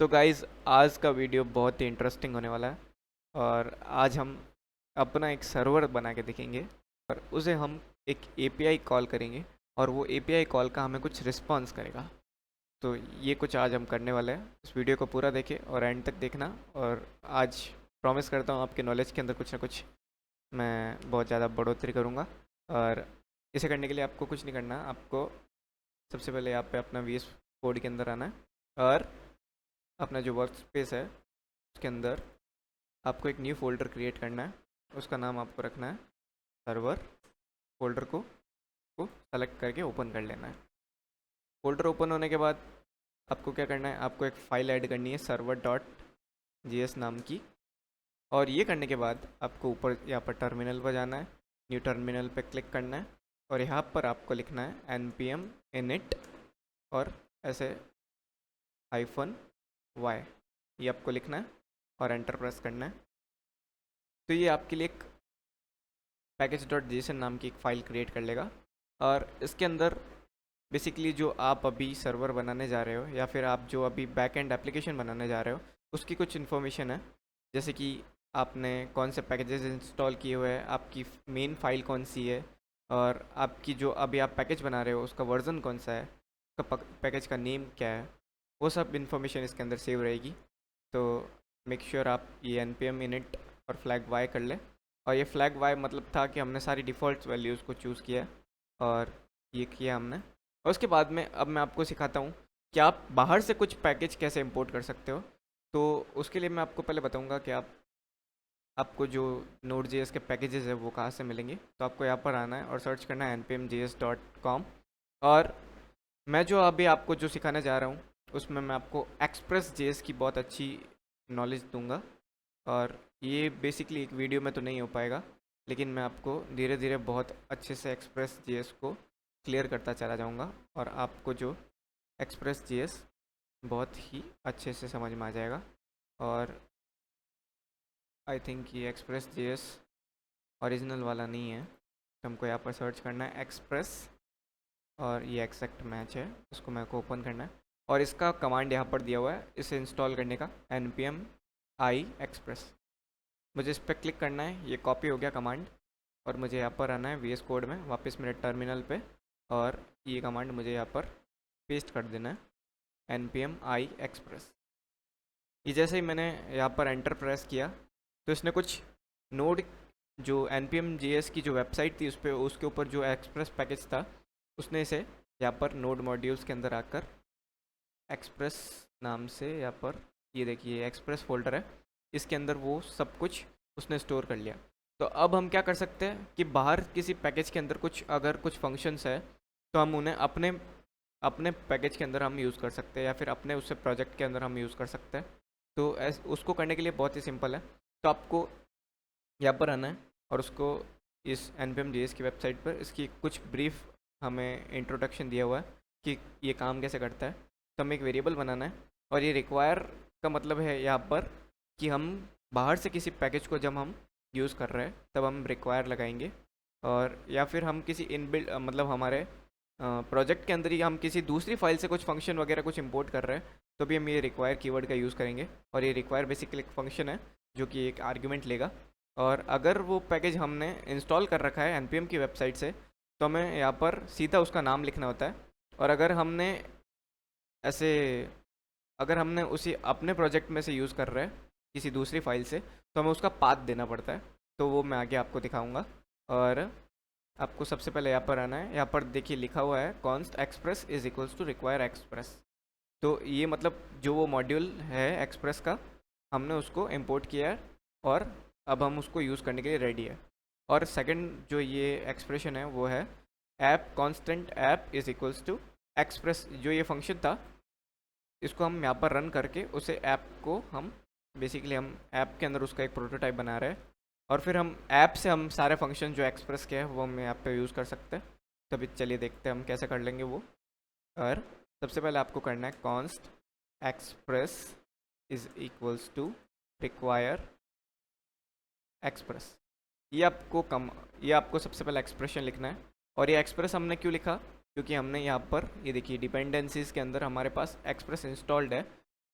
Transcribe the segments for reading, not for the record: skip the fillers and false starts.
तो गाइज़ आज का वीडियो बहुत ही इंटरेस्टिंग होने वाला है और आज हम अपना एक सर्वर बना के देखेंगे और उसे हम एक एपीआई कॉल करेंगे और वो एपीआई कॉल का हमें कुछ रिस्पॉन्स करेगा। तो ये कुछ आज हम करने वाले हैं। इस वीडियो को पूरा देखें और एंड तक देखना। और आज प्रॉमिस करता हूँ आपके नॉलेज के अंदर कुछ ना कुछ मैं बहुत ज़्यादा बढ़ोतरी करूँगा। और इसे करने के लिए आपको कुछ नहीं करना, आपको सबसे पहले यहाँ पे अपना वी एस कोड के अंदर आना है और अपना जो वर्क स्पेस है उसके अंदर आपको एक न्यू फोल्डर क्रिएट करना है। उसका नाम आपको रखना है सर्वर। फोल्डर को सेलेक्ट करके ओपन कर लेना है। फोल्डर ओपन होने के बाद आपको क्या करना है, आपको एक फ़ाइल ऐड करनी है सर्वर डॉट जीएस नाम की। और ये करने के बाद आपको ऊपर यहाँ पर टर्मिनल पर जाना है, न्यू टर्मिनल पर क्लिक करना है और यहाँ पर आपको लिखना है npm init और ऐसे -y ये आपको लिखना है और एंटर प्रेस करना है। तो ये आपके लिए एक पैकेज डॉट जेसन नाम की एक फ़ाइल क्रिएट कर लेगा और इसके अंदर बेसिकली जो आप अभी सर्वर बनाने जा रहे हो या फिर आप जो अभी बैक एंड एप्लीकेशन बनाने जा रहे हो उसकी कुछ इन्फॉर्मेशन है। जैसे कि आपने कौन से पैकेजेस इंस्टॉल किए हुए हैं, आपकी मेन फाइल कौन सी है और आपकी जो अभी आप पैकेज बना रहे हो उसका वर्जन कौन सा है, उसका पैकेज का नेम क्या है, वो सब इन्फॉर्मेशन इसके अंदर सेव रहेगी। तो मेक श्योर आप ये npm init और फ्लैग y कर लें। और ये फ्लैग y मतलब था कि हमने सारी डिफ़ॉल्ट वैल्यूज़ को चूज़ किया और ये किया हमने। और उसके बाद में अब मैं आपको सिखाता हूँ कि आप बाहर से कुछ पैकेज कैसे इंपोर्ट कर सकते हो। तो उसके लिए मैं आपको पहले बताऊँगा कि आपको जो Node.js के पैकेजेस है वो कहाँ से मिलेंगे। तो आपको यहाँ पर आना है और सर्च करना है npmjs.com। और मैं जो अभी आपको जो सिखाने जा रहा हूँ उसमें मैं आपको एक्सप्रेस जेएस की बहुत अच्छी नॉलेज दूंगा। और ये बेसिकली एक वीडियो में तो नहीं हो पाएगा, लेकिन मैं आपको धीरे धीरे बहुत अच्छे से एक्सप्रेस जेएस को क्लियर करता चला जाऊंगा और आपको जो एक्सप्रेस जेएस बहुत ही अच्छे से समझ में आ जाएगा। और आई थिंक ये एक्सप्रेस जेएस ओरिजिनल वाला नहीं है, तो हमको यहाँ पर सर्च करना है एक्सप्रेस और ये एक्सेक्ट मैच है, उसको मेरे को ओपन करना है। और इसका कमांड यहाँ पर दिया हुआ है इसे इंस्टॉल करने का, npm i express। मुझे इस पर क्लिक करना है, ये कॉपी हो गया कमांड और मुझे यहाँ पर आना है वीएस कोड में वापस मेरे टर्मिनल पे और ये कमांड मुझे यहाँ पर पेस्ट कर देना है npm i express। ये जैसे ही मैंने यहाँ पर एंटर प्रेस किया तो इसने कुछ नोड जो npm.js की जो वेबसाइट थी उस पर उसके ऊपर जो एक्सप्रेस पैकेज था उसने इसे यहाँ पर नोड मॉड्यूल्स के अंदर आकर एक्सप्रेस नाम से यहाँ पर ये देखिए एक्सप्रेस फोल्डर है, इसके अंदर वो सब कुछ उसने स्टोर कर लिया। तो अब हम क्या कर सकते हैं कि बाहर किसी पैकेज के अंदर अगर कुछ फंक्शंस है तो हम उन्हें अपने अपने पैकेज के अंदर हम यूज़ कर सकते हैं या फिर अपने उससे प्रोजेक्ट के अंदर हम यूज़ कर सकते हैं। तो उसको करने के लिए बहुत ही सिंपल है। तो आपको यहाँ पर आना है और उसको इस npm.js की वेबसाइट पर इसकी कुछ ब्रीफ हमें इंट्रोडक्शन दिया हुआ है कि ये काम कैसे करता है। तो हमें एक वेरिएबल बनाना है और ये रिक्वायर का मतलब है यहाँ पर कि हम बाहर से किसी पैकेज को जब हम यूज़ कर रहे हैं तब हम रिक्वायर लगाएंगे। और या फिर हम किसी इनबिल्ट मतलब हमारे प्रोजेक्ट के अंदर ही हम किसी दूसरी फाइल से कुछ फंक्शन वगैरह कुछ इंपोर्ट कर रहे हैं तो भी हम ये रिक्वायर कीवर्ड का यूज़ करेंगे। और ये रिक्वायर बेसिकली एक फंक्शन है जो कि एक आर्ग्यूमेंट लेगा। और अगर वो पैकेज हमने इंस्टॉल कर रखा है npm की वेबसाइट से तो हमें यहाँ पर सीधा उसका नाम लिखना होता है। और अगर हमने उसी अपने प्रोजेक्ट में से यूज़ कर रहे हैं किसी दूसरी फाइल से तो हमें उसका पाथ देना पड़ता है। तो वो मैं आगे आपको दिखाऊंगा। और आपको सबसे पहले यहाँ पर आना है, यहाँ पर देखिए लिखा हुआ है const express is equals to require express. तो ये मतलब जो वो मॉड्यूल है एक्सप्रेस का हमने उसको इम्पोर्ट किया है और अब हम उसको यूज़ करने के लिए रेडी है। और सेकंड जो ये एक्सप्रेशन है वो है app constant app is equals to express. जो ये फंक्शन था इसको हम यहाँ पर रन करके उसे ऐप को हम बेसिकली हम ऐप के अंदर उसका एक प्रोटोटाइप बना रहे हैं और फिर हम ऐप से हम सारे फंक्शन जो एक्सप्रेस के हैं वो हम ऐप पे यूज़ कर सकते हैं। तभी चलिए देखते हैं हम कैसे कर लेंगे वो। और सबसे पहले आपको करना है const express is equals to require express. ये आपको सबसे पहले एक्सप्रेशन लिखना है। और ये एक्सप्रेस हमने क्यों लिखा, क्योंकि हमने यहाँ पर ये देखिए डिपेंडेंसीज के अंदर हमारे पास एक्सप्रेस इंस्टॉल्ड है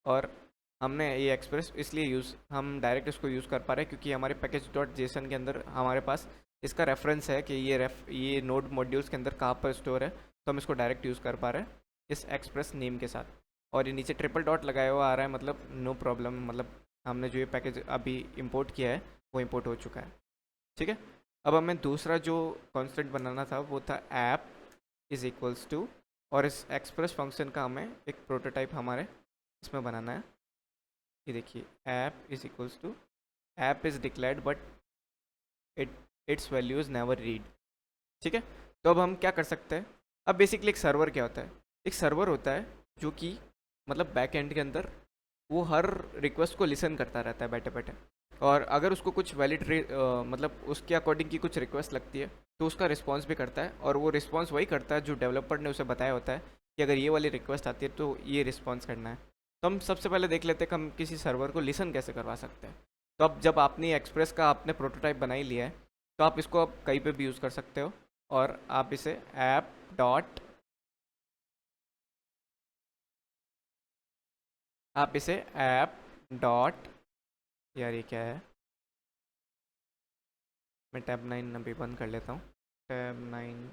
और हमने ये एक्सप्रेस इसलिए हम डायरेक्ट इसको यूज़ कर पा रहे हैं क्योंकि हमारे पैकेज डॉट जेसन के अंदर हमारे पास इसका रेफरेंस है कि ये नोड मॉड्यूल्स के अंदर कहाँ पर स्टोर है, तो हम इसको डायरेक्ट यूज़ कर पा रहे हैं इस एक्सप्रेस नेम के साथ। और ये नीचे ट्रिपल डॉट लगाया हुआ आ रहा है, मतलब नो प्रॉब्लम, मतलब हमने जो ये पैकेज अभी इंपोर्ट किया है वो इंपोर्ट हो चुका है। ठीक है, अब हमें दूसरा जो कॉन्स्टेंट बनाना था वो था ऐप इज़ इक्वल्स टू, और इस एक्सप्रेस फंक्शन का हमें एक प्रोटोटाइप हमारे इसमें बनाना है। ये देखिए, app is equals to, app is declared but it's value is never read. ठीक है, तो अब हम क्या कर सकते हैं। अब बेसिकली एक सर्वर क्या होता है, एक सर्वर होता है जो कि मतलब बैक एंड के अंदर वो हर रिक्वेस्ट को लिसन करता रहता है बैठे बैठे, और अगर उसको कुछ वैलिड मतलब उसके अकॉर्डिंग की कुछ रिक्वेस्ट लगती है तो उसका रिस्पॉन्स भी करता है, और वो रिस्पॉन्स वही करता है जो डेवलपर ने उसे बताया होता है कि अगर ये वाली रिक्वेस्ट आती है तो ये रिस्पॉन्स करना है। तो हम सबसे पहले देख लेते हैं कि हम किसी सर्वर को लिसन कैसे करवा सकते हैं। तो अब जब आपने एक्सप्रेस का आपने प्रोटोटाइप बना ही लिया है तो आप इसको अब कहीं पे भी यूज़ कर सकते हो, और आप इसे ऐप डॉट, आप इसे ऐप डॉट, यार ये क्या है, मैं टैब 9 अभी बंद कर लेता हूँ, tab 9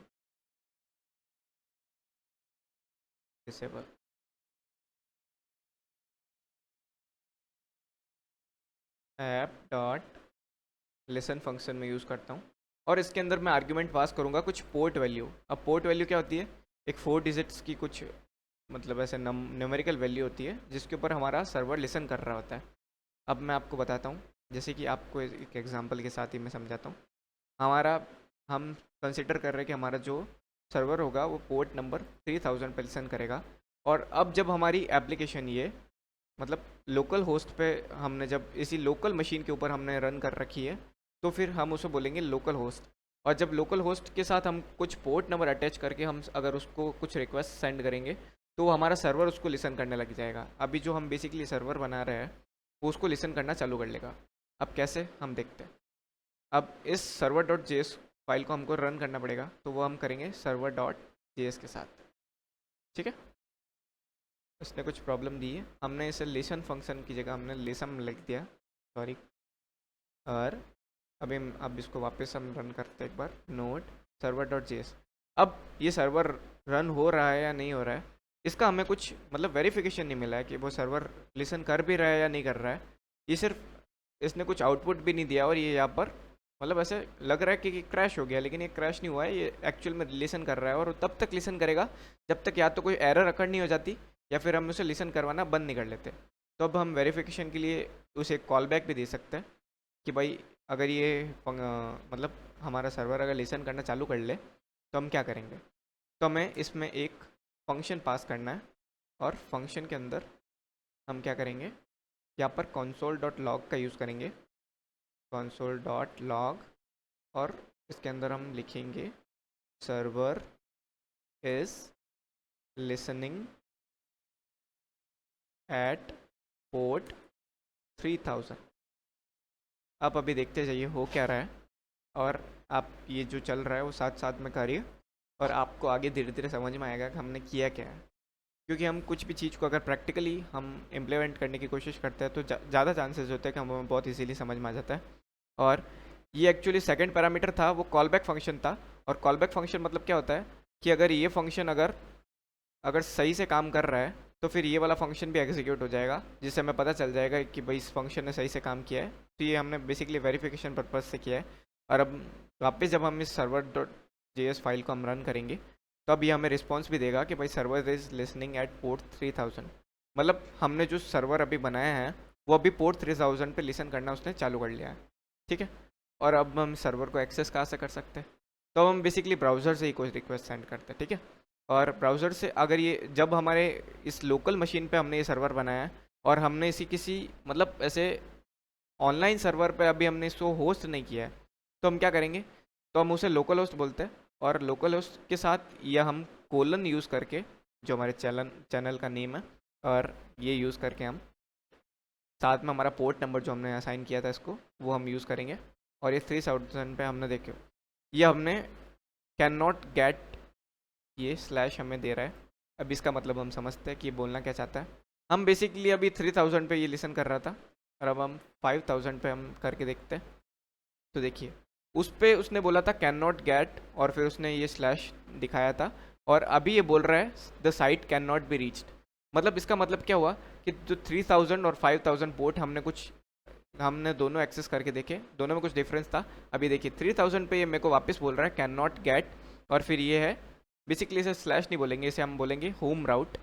disable, app dot listen function में यूज़ करता हूँ, और इसके अंदर मैं आर्ग्यूमेंट पास करूँगा कुछ पोर्ट वैल्यू। अब पोर्ट वैल्यू क्या होती है, एक 4 डिजिट्स की कुछ मतलब ऐसे न्यूमेरिकल वैल्यू होती है जिसके ऊपर हमारा सर्वर लिसन कर रहा होता है। अब मैं आपको बताता हूँ, जैसे कि आपको एक एग्जांपल के साथ ही मैं समझाता हूँ। हमारा हम कंसिडर कर रहे हैं कि हमारा जो सर्वर होगा वो पोर्ट नंबर 3000 पे लिसन करेगा, और अब जब हमारी एप्लीकेशन ये मतलब लोकल होस्ट पे हमने जब इसी लोकल मशीन के ऊपर हमने रन कर रखी है तो फिर हम उसे बोलेंगे लोकल होस्ट। और जब लोकल होस्ट के साथ हम कुछ पोर्ट नंबर अटैच करके हम अगर उसको कुछ रिक्वेस्ट सेंड करेंगे तो हमारा सर्वर उसको लिसन करने लग जाएगा। अभी जो हम बेसिकली सर्वर बना रहे हैं वो उसको लिसन करना चालू कर लेगा। अब कैसे हम देखते हैं। अब इस सर्वर डॉट जेएस फाइल को हमको रन करना पड़ेगा, तो वो हम करेंगे सर्वर डॉट जेएस के साथ। ठीक है, उसने कुछ प्रॉब्लम दी है, हमने इसे लिसन फंक्शन की जगह हमने लिसन लिख दिया, सॉरी। और अभी अब इसको वापस हम रन करते हैं एक बार, नोड सर्वर डॉट जेएस। अब ये सर्वर रन हो रहा है या नहीं हो रहा है इसका हमें कुछ मतलब वेरिफिकेशन नहीं मिला है कि वो सर्वर लिसन कर भी रहा है या नहीं कर रहा है। ये सिर्फ इसने कुछ आउटपुट भी नहीं दिया, और ये यहाँ पर मतलब ऐसे लग रहा है कि क्रैश हो गया, लेकिन ये क्रैश नहीं हुआ है, ये एक्चुअल में लिसन कर रहा है, और तब तक लिसन करेगा जब तक या तो कोई एरर अकर नहीं हो जाती या फिर हम उसे लिसन करवाना बंद नहीं कर लेते। तो अब हम वेरिफिकेशन के लिए उसे कॉल बैक भी दे सकते हैं कि भाई अगर ये मतलब हमारा सर्वर अगर लिसन करना चालू कर ले तो हम क्या करेंगे। तो हमें इसमें एक फंक्शन पास करना है, और फंक्शन के अंदर हम क्या करेंगे, यहाँ पर console डॉट लॉग का यूज़ करेंगे, console डॉट लॉग, और इसके अंदर हम लिखेंगे server is listening at port 3000। आप अभी देखते जाइए हो क्या रहा है, और आप ये जो चल रहा है वो साथ साथ में करिए, और आपको आगे धीरे धीरे समझ में आएगा कि हमने किया क्या है। क्योंकि हम कुछ भी चीज़ को अगर प्रैक्टिकली हम इम्प्लीमेंट करने की कोशिश करते हैं तो ज़्यादा चांसेस होते हैं कि हमें बहुत इजीली समझ में आ जाता है। और ये एक्चुअली सेकंड पैरामीटर था, वो कॉलबैक फंक्शन था। और कॉलबैक फंक्शन मतलब क्या होता है कि अगर ये फंक्शन अगर अगर सही से काम कर रहा है तो फिर ये वाला फंक्शन भी एग्जीक्यूट हो जाएगा, जिससे हमें पता चल जाएगा कि भाई इस फंक्शन ने सही से काम किया है। तो ये हमने बेसिकली वेरिफिकेशन पर्पज़ से किया है। और अब वापस जब हम इस सर्वर डॉट जेएस फाइल को हम रन करेंगे तो अब ये हमें रिस्पॉन्स भी देगा कि भाई server is listening at port 3000। मतलब हमने जो सर्वर अभी बनाया है वो अभी पोर्ट 3000 पे लिसन करना उसने चालू कर लिया है। ठीक है, और अब हम सर्वर को एक्सेस कहाँ से कर सकते हैं, तो हम बेसिकली ब्राउज़र से ही कोई रिक्वेस्ट सेंड करते हैं। ठीक है, और ब्राउज़र से अगर ये जब हमारे इस लोकल मशीन पे हमने ये सर्वर बनाया है और हमने इसी किसी मतलब ऐसे ऑनलाइन सर्वर पे अभी हमने इसको होस्ट नहीं किया है तो हम क्या करेंगे, तो हम उसे लोकल होस्ट बोलते हैं। और लोकल होस्ट के साथ या हम कोलन यूज़ करके जो हमारे चैनल का नेम है, और ये यूज़ करके हम साथ में हमारा पोर्ट नंबर जो हमने असाइन किया था इसको वो हम यूज़ करेंगे। और ये 3000 पे हमने देखे ये हमने कैन नॉट गेट ये स्लैश हमें दे रहा है। अब इसका मतलब हम समझते हैं कि ये बोलना क्या चाहता है। हम बेसिकली अभी 3000 पे ये लिसन कर रहा था, और अब हम 5000 पे हम करके देखते हैं। तो देखिए उस पे उसने बोला था कैन नॉट गेट, और फिर उसने ये स्लैश दिखाया था, और अभी ये बोल रहा है the site can not be reached. मतलब इसका मतलब क्या हुआ कि जो 3000 और 5000 पोर्ट हमने दोनों एक्सेस करके देखे, दोनों में कुछ डिफरेंस था। अभी देखिए 3000 पे ये मेरे को वापस बोल रहा है कैन नॉट गेट, और फिर ये है बेसिकली, इसे स्लैश नहीं बोलेंगे, इसे हम बोलेंगे होम राउट।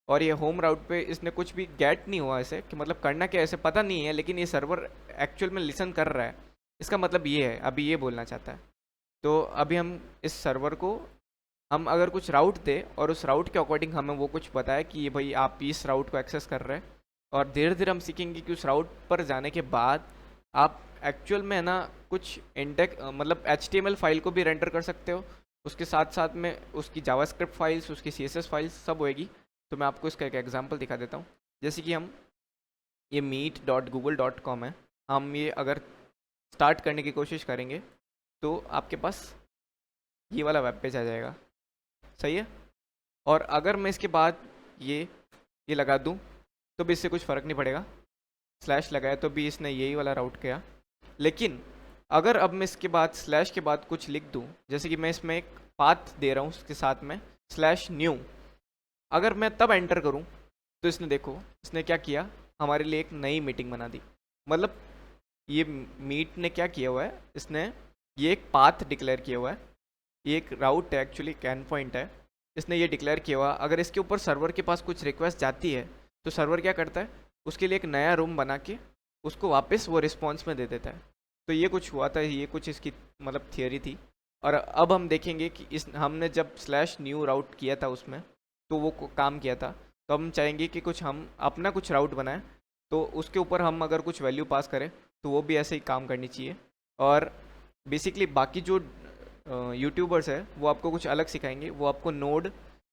और ये होम राउट पे इसने कुछ भी गेट नहीं हुआ ऐसे, कि मतलब करना क्या ऐसे पता नहीं है, लेकिन ये सर्वर एक्चुअल में लिसन कर रहा है। इसका मतलब ये है, अभी ये बोलना चाहता है। तो अभी हम इस सर्वर को हम अगर कुछ राउट दे, और उस राउट के अकॉर्डिंग हमें वो कुछ बताया कि ये भाई आप इस राउट को एक्सेस कर रहे हैं, और धीरे धीरे हम सीखेंगे कि उस राउट पर जाने के बाद आप एक्चुअल में है ना कुछ इंडेक्स मतलब HTML फाइल को भी रेंडर कर सकते हो, उसके साथ साथ में उसकी जावास्क्रिप्ट फाइल्स, उसकी CSS फाइल्स सब होएगी। तो मैं आपको इसका एक एग्जांपल दिखा देता हूँ। जैसे कि हम ये meet.google.com है, हम ये अगर स्टार्ट करने की कोशिश करेंगे तो आपके पास ये वाला वेब पेज आ जाएगा, सही है। और अगर मैं इसके बाद ये लगा दूँ तो भी इससे कुछ फ़र्क नहीं पड़ेगा, स्लैश लगाया तो भी इसने यही वाला राउट किया। लेकिन अगर अब मैं इसके बाद स्लैश के बाद कुछ लिख दूँ, जैसे कि मैं इसमें एक पाथ दे रहा हूँ उसके साथ में स्लैश न्यू, अगर मैं तब एंटर करूँ तो इसने देखो इसने क्या किया, हमारे लिए एक नई मीटिंग बना दी। मतलब ये मीट ने क्या किया हुआ है, इसने ये एक पाथ डिक्लेयर किया हुआ है, ये एक राउट है एक्चुअली, कैन पॉइंट है। इसने ये डिक्लेयर किया हुआ, अगर इसके ऊपर सर्वर के पास कुछ रिक्वेस्ट जाती है तो सर्वर क्या करता है, उसके लिए एक नया रूम बना के उसको वापस वो रिस्पॉन्स में दे देता है। तो ये कुछ हुआ था, ये कुछ इसकी मतलब थियोरी थी। और अब हम देखेंगे कि इस हमने जब स्लैश न्यू राउट किया था उसमें तो वो काम किया था। तो हम चाहेंगे कि कुछ हम अपना कुछ राउट बनाएं, तो उसके ऊपर हम अगर कुछ वैल्यू पास करें तो वो भी ऐसे ही काम करनी चाहिए। और बेसिकली बाकी जो यूट्यूबर्स है वो आपको कुछ अलग सिखाएंगे, वो आपको नोड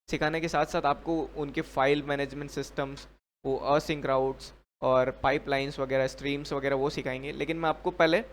सिखाने के साथ साथ आपको उनके फाइल मैनेजमेंट सिस्टम्स, वो असिंक राउट्स और पाइपलाइंस वगैरह, स्ट्रीम्स वगैरह वो सिखाएंगे। लेकिन मैं आपको पहले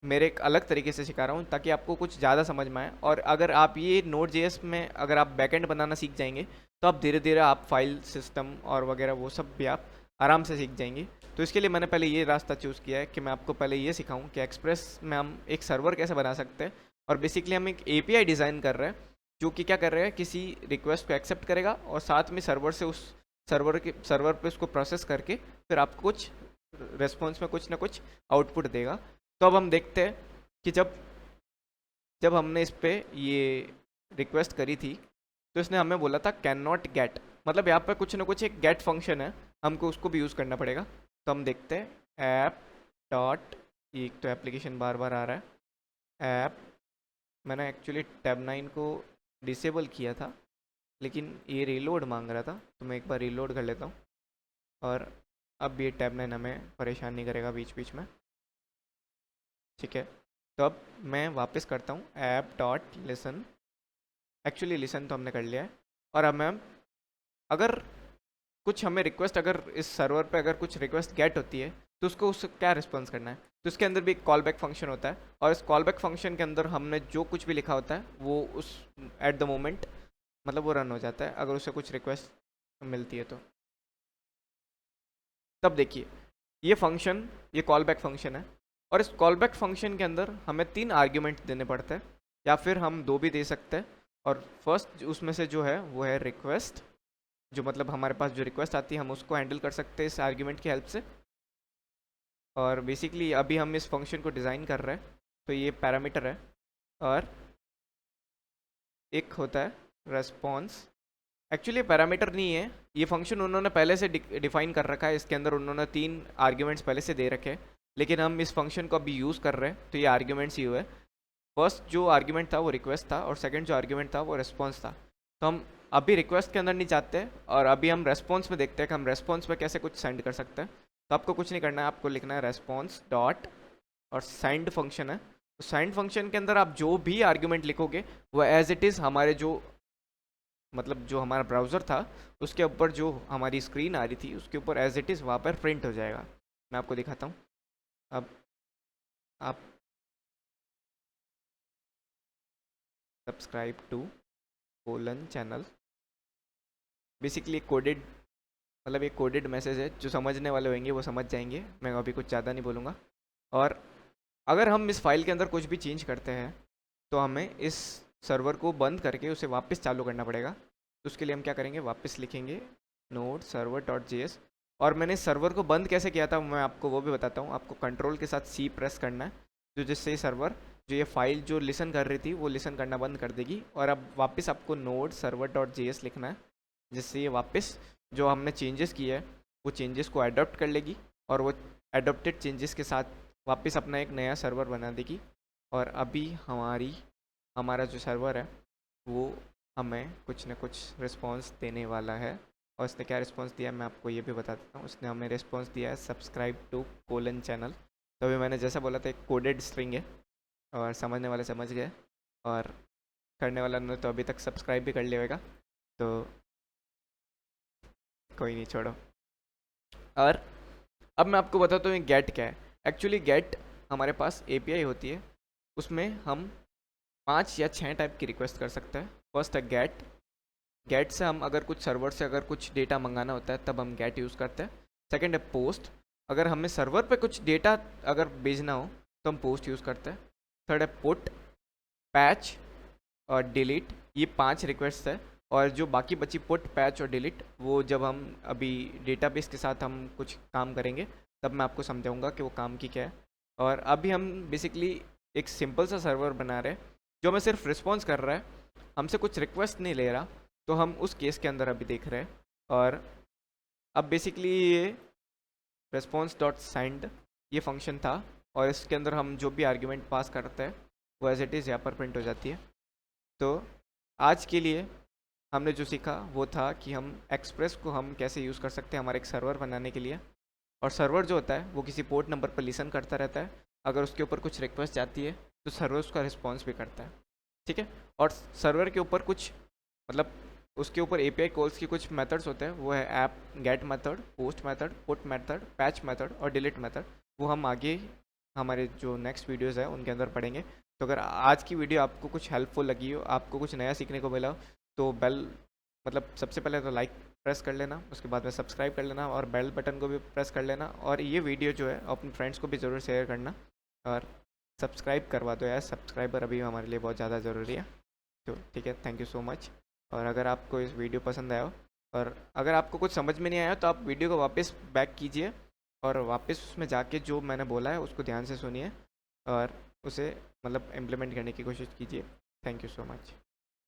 मेरे एक अलग तरीके से सिखा रहा हूँ ताकि आपको कुछ ज़्यादा समझ में आए। और अगर आप ये Node.js में अगर आप बैकएंड बनाना सीख जाएंगे तो आप धीरे धीरे आप फाइल सिस्टम और वगैरह वो सब भी आप आराम से सीख जाएंगे। तो इसके लिए मैंने पहले ये रास्ता चूज़ किया है कि मैं आपको पहले ये सिखाऊं कि एक्सप्रेस में हम एक सर्वर कैसे बना सकते हैं। और बेसिकली हम एक API डिज़ाइन कर रहे हैं जो कि क्या कर रहा है, किसी रिक्वेस्ट को एक्सेप्ट करेगा और साथ में सर्वर से उस सर्वर पे उसको प्रोसेस करके फिर आपको कुछ रेस्पॉन्स में कुछ ना कुछ आउटपुट देगा। तो अब हम देखते हैं कि जब जब हमने इस पे ये रिक्वेस्ट करी थी तो इसने हमें बोला था कैन नॉट गेट, मतलब यहाँ पे कुछ ना कुछ एक गेट फंक्शन है, हमको उसको भी यूज़ करना पड़ेगा। तो हम देखते हैं ऐप डॉट, एक तो एप्लीकेशन बार बार आ रहा है ऐप, मैंने एक्चुअली टैब 9 को डिसेबल किया था लेकिन ये रीलोड मांग रहा था, तो मैं एक बार रीलोड कर लेता हूँ। और अब ये टैब 9 हमें परेशान नहीं करेगा बीच बीच में, ठीक है। तो अब मैं वापस करता हूँ app dot listen, actually listen तो हमने कर लिया है। और अब मैम अगर कुछ हमें रिक्वेस्ट, अगर इस सर्वर पे अगर कुछ रिक्वेस्ट गेट होती है तो उसको उससे क्या रिस्पॉन्स करना है, तो इसके अंदर भी एक कॉल बैक फंक्शन होता है। और इस कॉल बैक फंक्शन के अंदर हमने जो कुछ भी लिखा होता है वो उस एट द मोमेंट मतलब वो रन हो जाता है अगर उसे कुछ रिक्वेस्ट मिलती है तो। तब देखिए ये फंक्शन, ये कॉल बैक फंक्शन है, और इस कॉल बैक फंक्शन के अंदर हमें 3 आर्ग्यूमेंट देने पड़ते हैं, या फिर हम 2 भी दे सकते हैं। और फर्स्ट उसमें से जो है वो है रिक्वेस्ट, जो मतलब हमारे पास जो रिक्वेस्ट आती है हम उसको हैंडल कर सकते हैं इस आर्ग्यूमेंट की हेल्प से। और बेसिकली अभी हम इस फंक्शन को डिज़ाइन कर रहे हैं, तो ये पैरामीटर है। और एक होता है रेस्पॉन्स, एक्चुअली पैरामीटर नहीं है, ये फंक्शन उन्होंने पहले से डिफाइन कर रखा है, इसके अंदर उन्होंने 3 आर्ग्यूमेंट्स पहले से दे रखे हैं। लेकिन हम इस फंक्शन को अभी यूज़ कर रहे हैं तो ये आर्ग्यूमेंट्स ही हुए। फर्स्ट जो आर्ग्यूमेंट था वो रिक्वेस्ट था, और सेकंड जो आर्ग्यूमेंट था वो रिस्पॉन्स था। तो हम अभी रिक्वेस्ट के अंदर नहीं जाते, और अभी हम रेस्पॉन्स में देखते हैं कि हम रेस्पॉन्स में कैसे कुछ सेंड कर सकते हैं। तो आपको कुछ नहीं करना है, आपको लिखना है रेस्पॉन्स डॉट और सेंड फंक्शन है। तो सेंड फंक्शन के अंदर आप जो भी आर्ग्यूमेंट लिखोगे वो एज इट इज़ हमारे जो मतलब जो हमारा ब्राउज़र था उसके ऊपर जो हमारी स्क्रीन आ रही थी उसके ऊपर एज इट इज़ वहाँ पर प्रिंट हो जाएगा। मैं आपको दिखाता हूँ। अब आप subscribe to colon channel, basically coded मतलब ये कोडेड मैसेज है, जो समझने वाले होंगे वो समझ जाएंगे, मैं अभी कुछ ज़्यादा नहीं बोलूँगा। और अगर हम इस फाइल के अंदर कुछ भी चेंज करते हैं तो हमें इस सर्वर को बंद करके उसे वापस चालू करना पड़ेगा। तो उसके लिए हम क्या करेंगे, वापस लिखेंगे नोड सर्वर डॉट जेएस। और मैंने सर्वर को बंद कैसे किया था मैं आपको वो भी बताता हूँ। आपको कंट्रोल के साथ सी प्रेस करना है, जो जिससे सर्वर जो ये फाइल जो लिसन कर रही थी वो लिसन करना बंद कर देगी। और अब वापस आपको नोड सर्वर डॉट जेएस लिखना है, जिससे ये वापस जो हमने चेंजेस किए हैं वो चेंजेस को अडॉप्ट कर लेगी और वो अडोप्टेड चेंजेस के साथ वापस अपना एक नया सर्वर बना देगी। और अभी हमारा जो सर्वर है वो हमें कुछ ना कुछ रिस्पॉन्स देने वाला है। और उसने क्या रिस्पॉन्स दिया मैं आपको ये भी बता देता हूँ। उसने हमें रिस्पॉन्स दिया है सब्सक्राइब टू कोलन चैनल। तो अभी मैंने जैसा बोला था एक कोडेड स्ट्रिंग है, और समझने वाले समझ गए, और करने वाला ने तो अभी तक सब्सक्राइब भी कर लिया होगा, तो कोई नहीं, छोड़ो। और अब मैं आपको बताता हूँ गेट क्या है। एक्चुअली गेट हमारे पास एपीआई होती है, उसमें हम 5 या 6 टाइप की रिक्वेस्ट कर सकते हैं। फर्स्ट है गेट। गेट से हम अगर कुछ सर्वर से अगर कुछ डेटा मंगाना होता है तब हम गेट यूज़ करते हैं। सेकंड है पोस्ट, अगर हमें सर्वर पे कुछ डेटा अगर भेजना हो तो हम पोस्ट यूज़ करते हैं। थर्ड है पुट, पैच और डिलीट, ये 5 रिक्वेस्ट है। और जो बाकी बची पुट, पैच और डिलीट, वो जब हम अभी डेटाबेस के साथ हम कुछ काम करेंगे तब मैं आपको समझाऊंगा कि वो काम की क्या है। और अभी हम बेसिकली एक सिंपल सा सर्वर बना रहे हैं जो हमें सिर्फ रिस्पॉन्स कर रहा है, हमसे कुछ रिक्वेस्ट नहीं ले रहा। तो हम उस केस के अंदर अभी देख रहे हैं। और अब बेसिकली ये रिस्पॉन्स डॉट सेंड ये फंक्शन था, और इसके अंदर हम जो भी आर्ग्यूमेंट पास करते हैं वो एज इट इज़ यहाँ पर प्रिंट हो जाती है। तो आज के लिए हमने जो सीखा वो था कि हम एक्सप्रेस को हम कैसे यूज़ कर सकते हैं हमारे एक सर्वर बनाने के लिए। और सर्वर जो होता है वो किसी पोर्ट नंबर पर लिसन करता रहता है, अगर उसके ऊपर कुछ रिक्वेस्ट जाती है तो सर्वर उसका रिस्पॉन्स भी करता है, ठीक है। और सर्वर के ऊपर कुछ मतलब उसके ऊपर एपीआई कॉल्स की कुछ मेथड्स होते हैं, वो है app get method, post method, put method, patch method और डिलीट मेथड। वो हम आगे हमारे जो नेक्स्ट वीडियोज़ है उनके अंदर पढ़ेंगे। तो अगर आज की वीडियो आपको कुछ हेल्पफुल लगी हो, आपको कुछ नया सीखने को मिला हो, तो बेल मतलब सबसे पहले तो लाइक प्रेस कर लेना, उसके बाद में सब्सक्राइब कर लेना और बेल बटन को भी प्रेस कर लेना। और ये वीडियो जो है अपने फ्रेंड्स को भी ज़रूर शेयर करना, और सब्सक्राइब करवा दो यार, सब्सक्राइबर अभी हमारे लिए बहुत ज़्यादा ज़रूरी है। तो ठीक है, थैंक यू सो मच। और अगर आपको इस वीडियो पसंद आया हो और अगर आपको कुछ समझ में नहीं आया तो आप वीडियो को वापस बैक कीजिए और वापस उसमें जाके जो मैंने बोला है उसको ध्यान से सुनिए और उसे मतलब इम्प्लीमेंट करने की कोशिश कीजिए। Thank you so much.